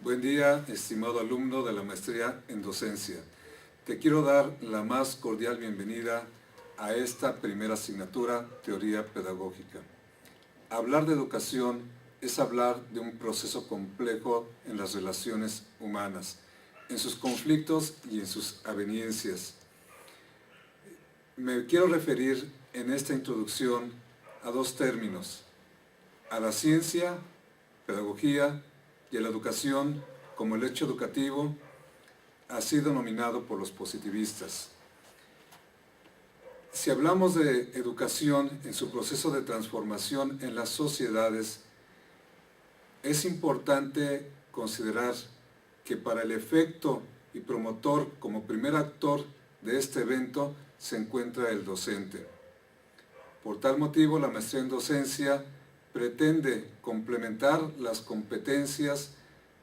Buen día, estimado alumno de la maestría en docencia. Te quiero dar la más cordial bienvenida a esta primera asignatura, Teoría Pedagógica. Hablar de educación es hablar de un proceso complejo en las relaciones humanas, en sus conflictos y en sus aveniencias. Me quiero referir en esta introducción a dos términos: a la ciencia, pedagogía, y a la educación como el hecho educativo, así denominado por los positivistas. Si hablamos de educación en su proceso de transformación en las sociedades, es importante considerar que para el efecto y promotor como primer actor de este evento se encuentra el docente. Por tal motivo, la maestría en docencia pretende complementar las competencias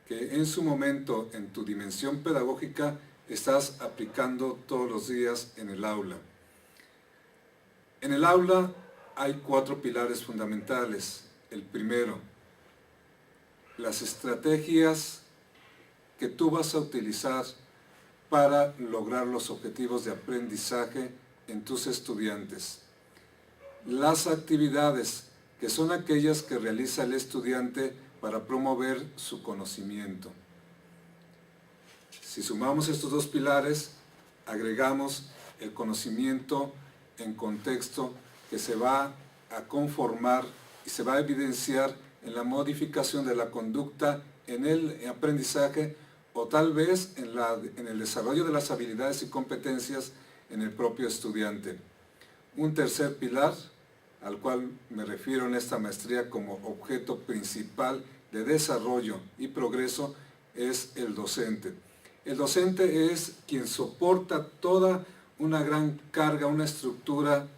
que en su momento, en tu dimensión pedagógica, estás aplicando todos los días en el aula. En el aula hay 4 pilares fundamentales. El primero, las estrategias que tú vas a utilizar para lograr los objetivos de aprendizaje en tus estudiantes. Las actividades, que son aquellas que realiza el estudiante para promover su conocimiento. Si sumamos estos 2 pilares, agregamos el conocimiento en contexto que se va a conformar y se va a evidenciar en la modificación de la conducta en el aprendizaje o tal vez en el desarrollo de las habilidades y competencias en el propio estudiante. Un tercer pilar, al cual me refiero en esta maestría como objeto principal de desarrollo y progreso, es el docente. El docente es quien soporta toda una gran carga, una estructura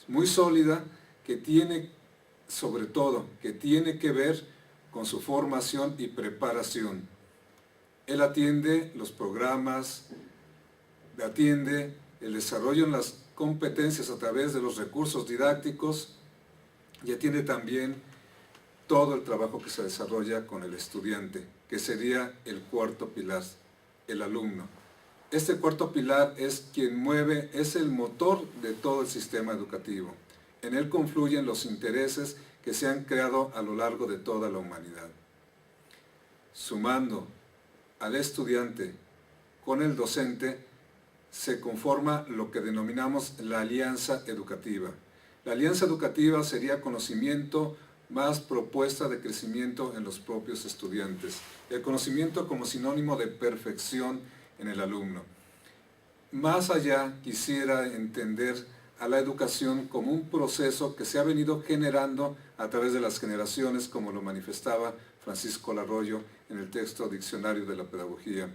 muy sólida que tiene, sobre todo, que tiene que ver con su formación y preparación. Él atiende los programas, atiende el desarrollo en las competencias a través de los recursos didácticos y atiende también todo el trabajo que se desarrolla con el estudiante, que sería el cuarto pilar, el alumno. Este cuarto pilar es quien mueve, es el motor de todo el sistema educativo. En él confluyen los intereses que se han creado a lo largo de toda la humanidad. Sumando al estudiante con el docente, se conforma lo que denominamos la alianza educativa. La alianza educativa sería conocimiento más propuesta de crecimiento en los propios estudiantes. El conocimiento como sinónimo de perfección en el alumno. Más allá, quisiera entender a la educación como un proceso que se ha venido generando a través de las generaciones, como lo manifestaba Francisco Larroyo en el texto Diccionario de la Pedagogía,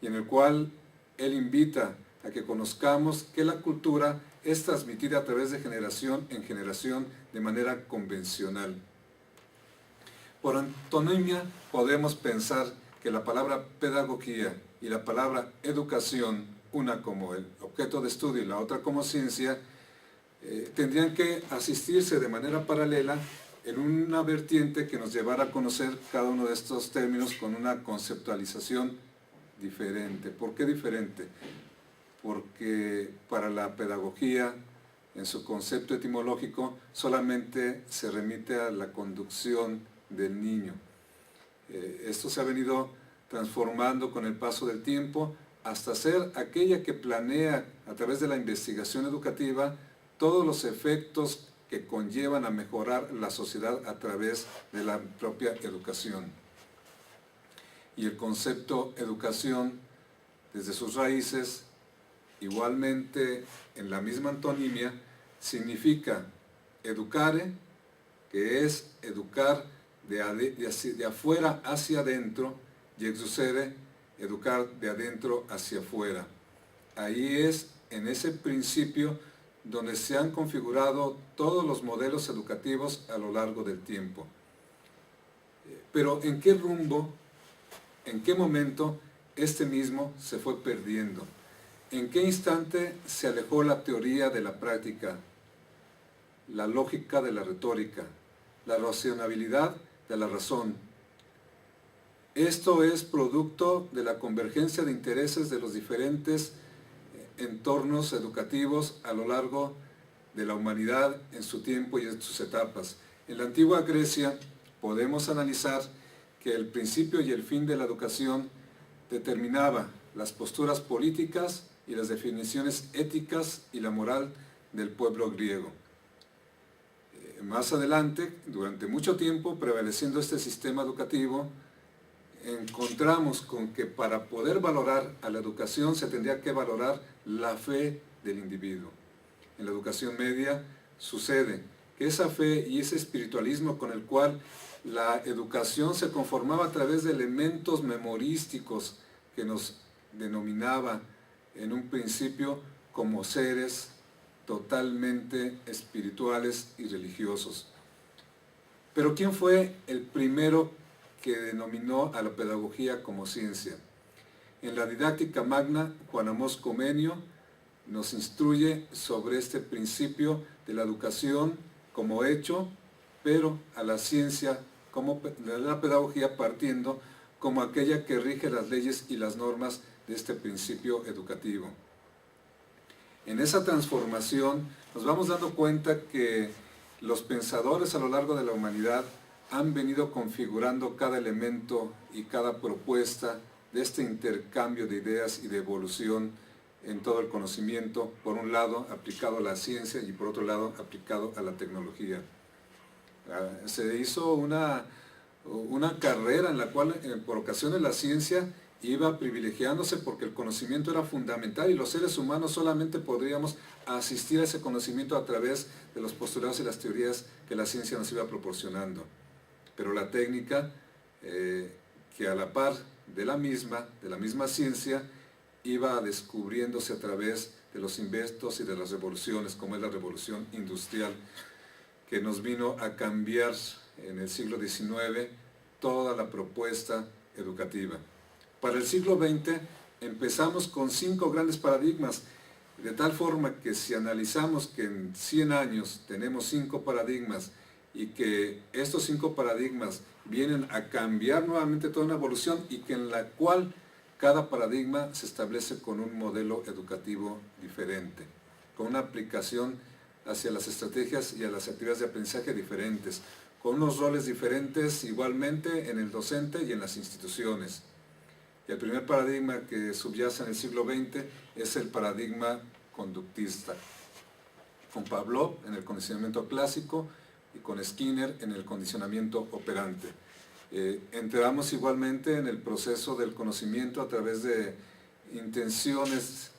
y en el cual él invita a que conozcamos que la cultura es transmitida a través de generación en generación de manera convencional. Por antonimia podemos pensar que la palabra pedagogía y la palabra educación, una como el objeto de estudio y la otra como ciencia, tendrían que asistirse de manera paralela en una vertiente que nos llevara a conocer cada uno de estos términos con una conceptualización diferente. ¿Por qué diferente? Porque para la pedagogía, en su concepto etimológico, solamente se remite a la conducción del niño. Esto se ha venido transformando con el paso del tiempo hasta ser aquella que planea a través de la investigación educativa todos los efectos que conllevan a mejorar la sociedad a través de la propia educación. Y el concepto educación, desde sus raíces, igualmente en la misma antonimia, significa educare, que es educar de afuera hacia adentro, y exucere, educar de adentro hacia afuera. Ahí es, en ese principio, donde se han configurado todos los modelos educativos a lo largo del tiempo. Pero ¿en qué rumbo, en qué momento este mismo se fue perdiendo? ¿En qué instante se alejó la teoría de la práctica, la lógica de la retórica, la racionalidad de la razón? Esto es producto de la convergencia de intereses de los diferentes entornos educativos a lo largo de la humanidad en su tiempo y en sus etapas. En la antigua Grecia podemos analizar que el principio y el fin de la educación determinaba las posturas políticas y las definiciones éticas y la moral del pueblo griego. Más adelante, durante mucho tiempo, prevaleciendo este sistema educativo, encontramos con que para poder valorar a la educación se tendría que valorar la fe del individuo. En la educación media sucede que esa fe y ese espiritualismo con el cual la educación se conformaba a través de elementos memorísticos que nos denominaba en un principio como seres totalmente espirituales y religiosos. Pero ¿quién fue el primero que denominó a la pedagogía como ciencia? En la Didáctica Magna, Juan Amós Comenio nos instruye sobre este principio de la educación como hecho, pero a la ciencia como de la pedagogía partiendo como aquella que rige las leyes y las normas de este principio educativo. En esa transformación nos vamos dando cuenta que los pensadores a lo largo de la humanidad han venido configurando cada elemento y cada propuesta de este intercambio de ideas y de evolución en todo el conocimiento, por un lado aplicado a la ciencia y por otro lado aplicado a la tecnología. Se hizo una carrera en la cual por ocasiones la ciencia iba privilegiándose porque el conocimiento era fundamental y los seres humanos solamente podríamos asistir a ese conocimiento a través de los postulados y las teorías que la ciencia nos iba proporcionando. Pero la técnica, que a la par de la misma ciencia, iba descubriéndose a través de los inventos y de las revoluciones, como es la revolución industrial, que nos vino a cambiar en el siglo XIX toda la propuesta educativa. Para el siglo XX empezamos con 5 grandes paradigmas, de tal forma que si analizamos que en 100 años tenemos 5 paradigmas y que estos 5 paradigmas vienen a cambiar nuevamente toda una evolución y que en la cual cada paradigma se establece con un modelo educativo diferente, con una aplicación hacia las estrategias y a las actividades de aprendizaje diferentes, con unos roles diferentes igualmente en el docente y en las instituciones. Y el primer paradigma que subyace en el siglo XX es el paradigma conductista, con Pavlov en el condicionamiento clásico y con Skinner en el condicionamiento operante. Entramos igualmente en el proceso del conocimiento a través de intenciones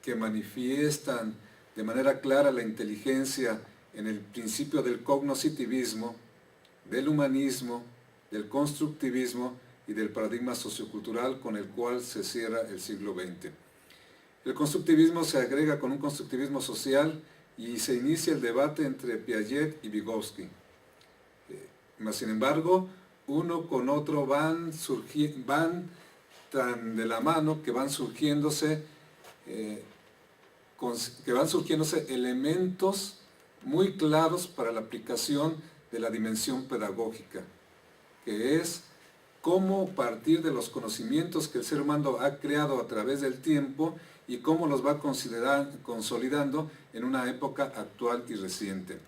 que manifiestan de manera clara la inteligencia en el principio del cognoscitivismo, del humanismo, del constructivismo y del paradigma sociocultural con el cual se cierra el siglo XX. El constructivismo se agrega con un constructivismo social y se inicia el debate entre Piaget y Vygotsky. Sin embargo, uno con otro van tan de la mano que van surgiéndose elementos muy claros para la aplicación de la dimensión pedagógica, que es cómo partir de los conocimientos que el ser humano ha creado a través del tiempo y cómo los va consolidando en una época actual y reciente.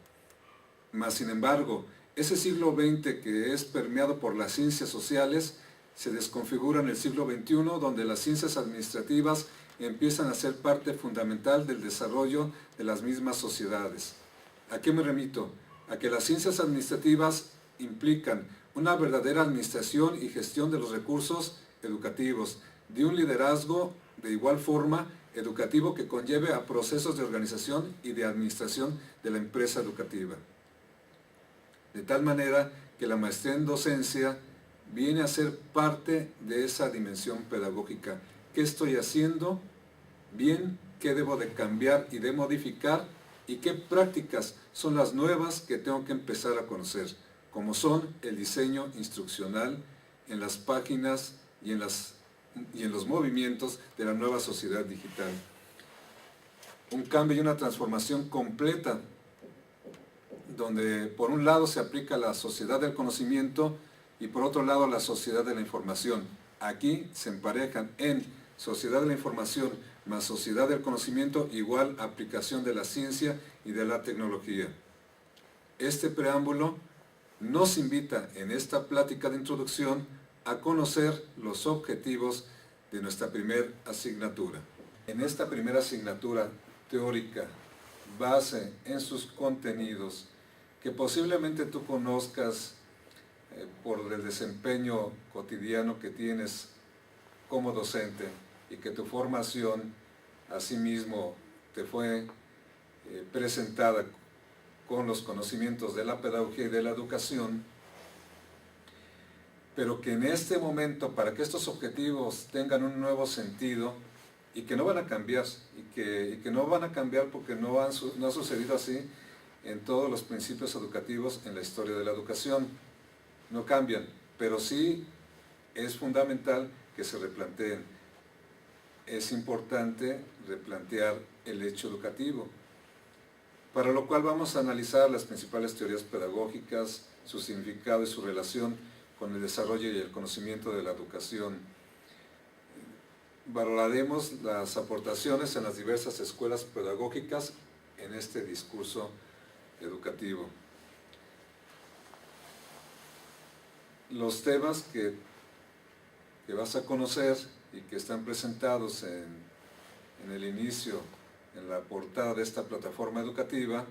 Sin embargo, ese siglo XX que es permeado por las ciencias sociales se desconfigura en el siglo XXI, donde las ciencias administrativas empiezan a ser parte fundamental del desarrollo de las mismas sociedades. ¿A qué me remito? A que las ciencias administrativas implican una verdadera administración y gestión de los recursos educativos, de un liderazgo de igual forma educativo que conlleve a procesos de organización y de administración de la empresa educativa. De tal manera que la maestría en docencia viene a ser parte de esa dimensión pedagógica. ¿Qué estoy haciendo bien? ¿Qué debo de cambiar y de modificar? ¿Y qué prácticas son las nuevas que tengo que empezar a conocer? Como son el diseño instruccional en las páginas y en los movimientos de la nueva sociedad digital. Un cambio y una transformación completa, donde por un lado se aplica la sociedad del conocimiento y por otro lado la sociedad de la información. Aquí se emparejan en sociedad de la información más sociedad del conocimiento igual aplicación de la ciencia y de la tecnología. Este preámbulo nos invita en esta plática de introducción a conocer los objetivos de nuestra primera asignatura. En esta primera asignatura teórica, base en sus contenidos, que posiblemente tú conozcas por el desempeño cotidiano que tienes como docente y que tu formación asimismo te fue presentada con los conocimientos de la pedagogía y de la educación, pero que en este momento, para que estos objetivos tengan un nuevo sentido y que no van a cambiar, y que no van a cambiar porque no ha sucedido así en todos los principios educativos en la historia de la educación, no cambian, pero sí es fundamental que se replanteen. Es importante replantear el hecho educativo, para lo cual vamos a analizar las principales teorías pedagógicas, su significado y su relación con el desarrollo y el conocimiento de la educación. Valoraremos las aportaciones en las diversas escuelas pedagógicas en este discurso educativo. Los temas que vas a conocer y que están presentados en el inicio, en la portada de esta plataforma educativa,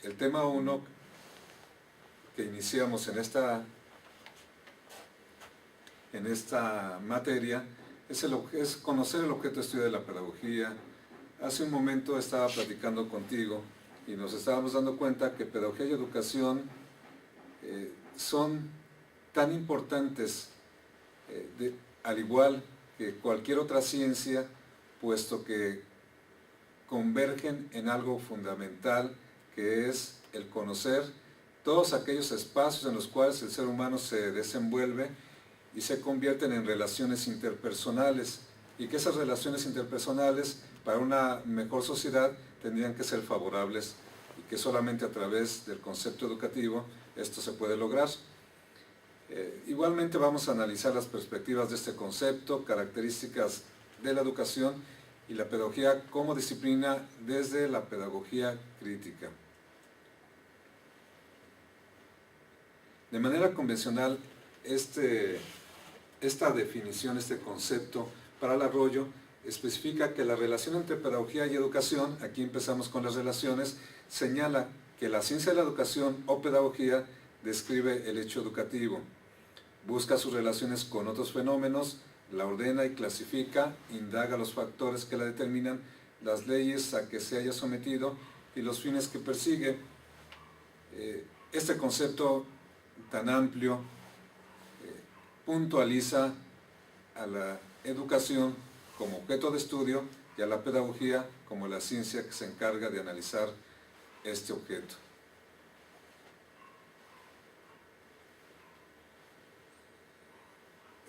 el tema 1 que iniciamos en esta materia es conocer el objeto de estudio de la pedagogía. Hace un momento estaba platicando contigo y nos estábamos dando cuenta que pedagogía y educación son tan importantes al igual que cualquier otra ciencia, puesto que convergen en algo fundamental, que es el conocer todos aquellos espacios en los cuales el ser humano se desenvuelve y se convierten en relaciones interpersonales, y que esas relaciones interpersonales para una mejor sociedad tendrían que ser favorables, y que solamente a través del concepto educativo esto se puede lograr. Igualmente vamos a analizar las perspectivas de este concepto, características de la educación y la pedagogía como disciplina desde la pedagogía crítica. De manera convencional, esta definición, este concepto para el Arroyo, especifica que la relación entre pedagogía y educación, aquí empezamos con las relaciones, señala que la ciencia de la educación o pedagogía describe el hecho educativo, busca sus relaciones con otros fenómenos, la ordena y clasifica, indaga los factores que la determinan, las leyes a que se haya sometido y los fines que persigue. Este concepto tan amplio puntualiza a la educación como objeto de estudio y a la pedagogía como la ciencia que se encarga de analizar este objeto.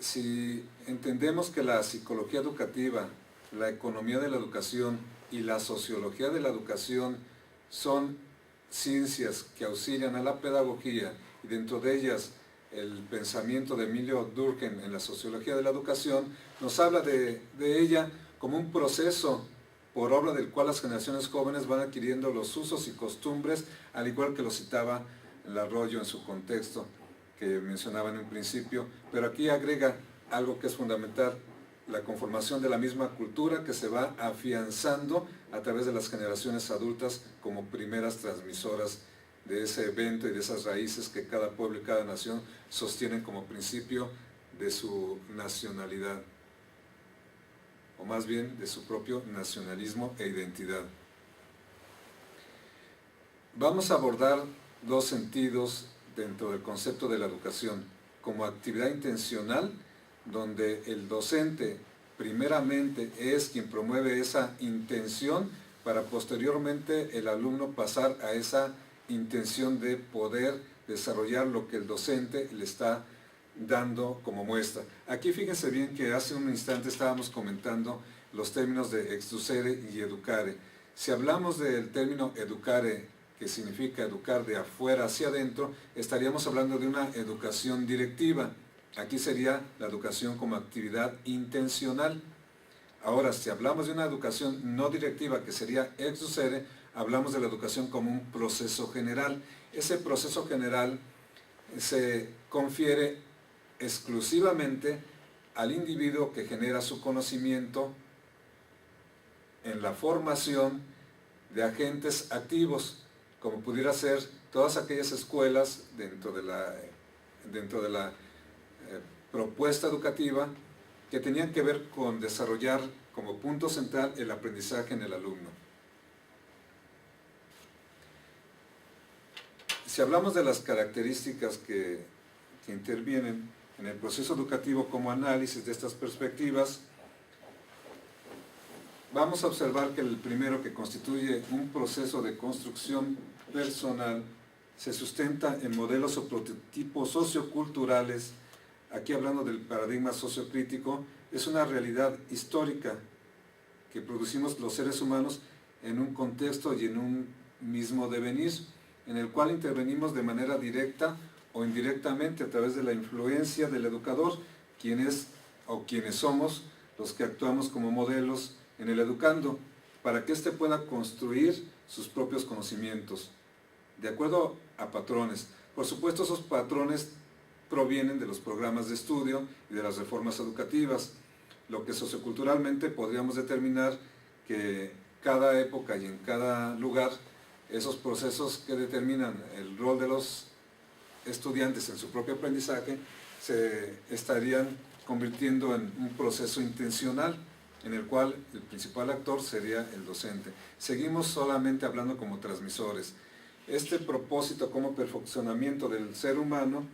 Si entendemos que la psicología educativa, la economía de la educación y la sociología de la educación son ciencias que auxilian a la pedagogía, y dentro de ellas el pensamiento de Emilio Durkheim en la sociología de la educación nos habla de ella como un proceso por obra del cual las generaciones jóvenes van adquiriendo los usos y costumbres, al igual que lo citaba el Arroyo en su contexto que mencionaba en un principio, pero aquí agrega algo que es fundamental, la conformación de la misma cultura que se va afianzando a través de las generaciones adultas como primeras transmisoras de ese evento y de esas raíces que cada pueblo y cada nación sostienen como principio de su nacionalidad, o más bien de su propio nacionalismo e identidad. Vamos a abordar dos sentidos dentro del concepto de la educación, como actividad intencional, donde el docente primeramente es quien promueve esa intención para posteriormente el alumno pasar a esa intención de poder desarrollar lo que el docente le está dando como muestra. Aquí fíjense bien que hace un instante estábamos comentando los términos de exducere y educare. Si hablamos del término educare que significa educar de afuera hacia adentro, estaríamos hablando de una educación directiva. Aquí sería la educación como actividad intencional. Ahora, si hablamos de una educación no directiva, que sería ex ducere, hablamos de la educación como un proceso general. Ese proceso general se confiere exclusivamente al individuo que genera su conocimiento en la formación de agentes activos, como pudiera ser todas aquellas escuelas dentro de la propuesta educativa que tenían que ver con desarrollar como punto central el aprendizaje en el alumno. Si hablamos de las características que intervienen en el proceso educativo como análisis de estas perspectivas, vamos a observar que el primero, que constituye un proceso de construcción personal, se sustenta en modelos o prototipos socioculturales. Aquí, hablando del paradigma sociocrítico, es una realidad histórica que producimos los seres humanos en un contexto y en un mismo devenir, en el cual intervenimos de manera directa o indirectamente a través de la influencia del educador, quienes somos los que actuamos como modelos en el educando, para que éste pueda construir sus propios conocimientos, de acuerdo a patrones. Por supuesto, esos patrones provienen de los programas de estudio y de las reformas educativas, lo que socioculturalmente podríamos determinar que cada época y en cada lugar, esos procesos que determinan el rol de los estudiantes en su propio aprendizaje se estarían convirtiendo en un proceso intencional, en el cual el principal actor sería el docente. Seguimos solamente hablando como transmisores. Este propósito como perfeccionamiento del ser humano,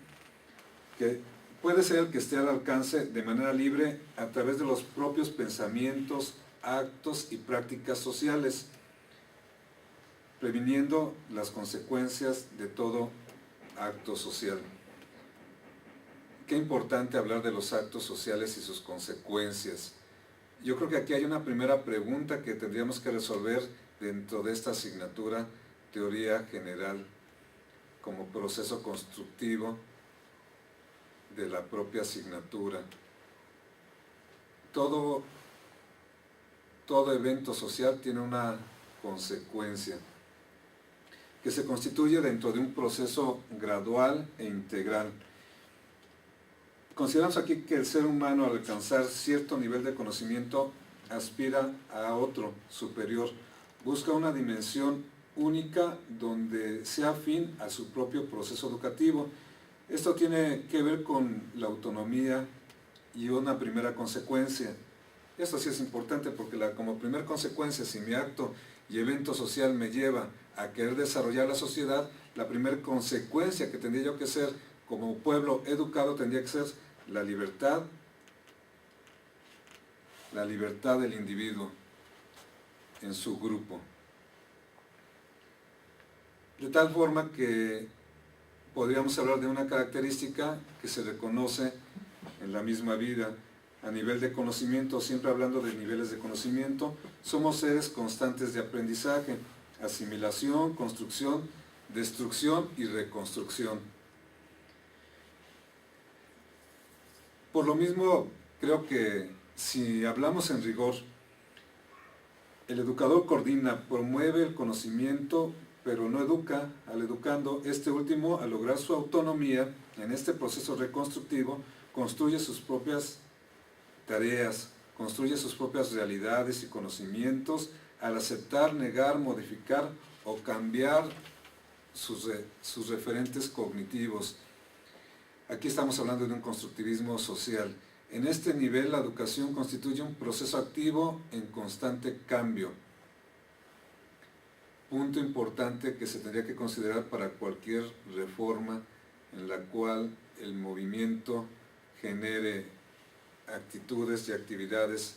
que puede ser el que esté al alcance de manera libre a través de los propios pensamientos, actos y prácticas sociales, previniendo las consecuencias de todo acto social. Qué importante hablar de los actos sociales y sus consecuencias. Yo creo que aquí hay una primera pregunta que tendríamos que resolver dentro de esta asignatura, teoría general, como proceso constructivo de la propia asignatura. Todo evento social tiene una consecuencia que se constituye dentro de un proceso gradual e integral. Consideramos aquí que el ser humano, al alcanzar cierto nivel de conocimiento, aspira a otro superior, busca una dimensión única donde sea afín a su propio proceso educativo. Esto tiene que ver con la autonomía y una primera consecuencia. Esto sí es importante porque como primera consecuencia, si mi acto y evento social me lleva a querer desarrollar la sociedad, la primera consecuencia que tendría yo que ser como pueblo educado tendría que ser la libertad del individuo en su grupo. De tal forma que podríamos hablar de una característica que se reconoce en la misma vida. A nivel de conocimiento, siempre hablando de niveles de conocimiento, somos seres constantes de aprendizaje, asimilación, construcción, destrucción y reconstrucción. Por lo mismo, creo que si hablamos en rigor, el educador coordina, promueve el conocimiento, pero no educa al educando. Este último, al lograr su autonomía en este proceso reconstructivo, construye sus propias tareas, construye sus propias realidades y conocimientos al aceptar, negar, modificar o cambiar sus referentes cognitivos. Aquí estamos hablando de un constructivismo social. En este nivel, la educación constituye un proceso activo en constante cambio. Punto importante que se tendría que considerar para cualquier reforma en la cual el movimiento genere actitudes y actividades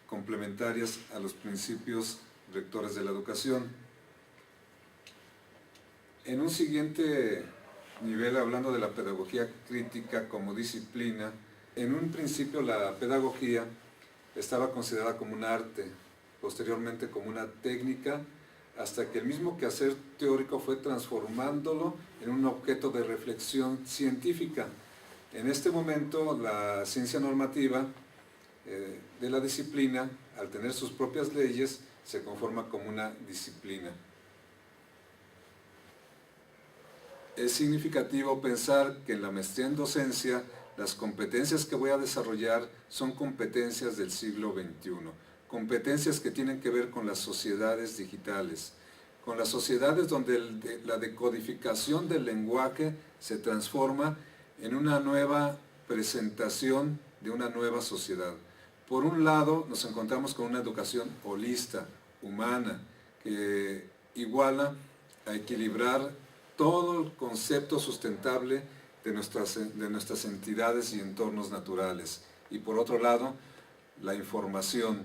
complementarias a los principios rectores de la educación. En un siguiente nivel, hablando de la pedagogía crítica como disciplina, en un principio la pedagogía estaba considerada como un arte, posteriormente como una técnica hasta que el mismo quehacer teórico fue transformándolo en un objeto de reflexión científica. En este momento, la ciencia normativa de la disciplina, al tener sus propias leyes, se conforma como una disciplina. Es significativo pensar que en la maestría en docencia, las competencias que voy a desarrollar son competencias del siglo XXI, competencias que tienen que ver con las sociedades digitales, con las sociedades donde la decodificación del lenguaje se transforma en una nueva presentación de una nueva sociedad. Por un lado, nos encontramos con una educación holista, humana, que iguala a equilibrar todo el concepto sustentable de nuestras entidades y entornos naturales. Y por otro lado, la información.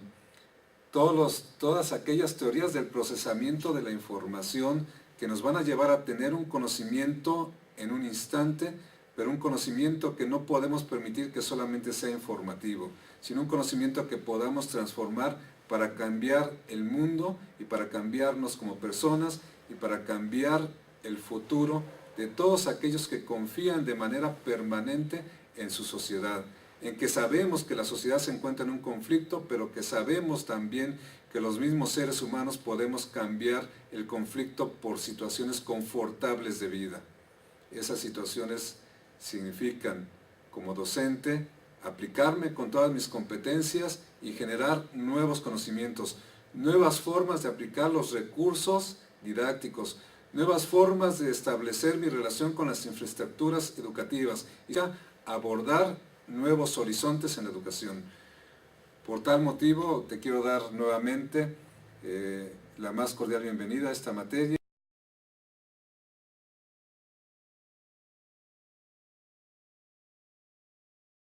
Todas aquellas teorías del procesamiento de la información que nos van a llevar a tener un conocimiento en un instante, pero un conocimiento que no podemos permitir que solamente sea informativo, sino un conocimiento que podamos transformar para cambiar el mundo y para cambiarnos como personas y para cambiar el futuro de todos aquellos que confían de manera permanente en su sociedad, en que sabemos que la sociedad se encuentra en un conflicto, pero que sabemos también que los mismos seres humanos podemos cambiar el conflicto por situaciones confortables de vida. Esas situaciones significan, como docente, aplicarme con todas mis competencias y generar nuevos conocimientos, nuevas formas de aplicar los recursos didácticos, nuevas formas de establecer mi relación con las infraestructuras educativas y abordar nuevos horizontes en la educación. Por tal motivo, te quiero dar nuevamente la más cordial bienvenida a esta materia.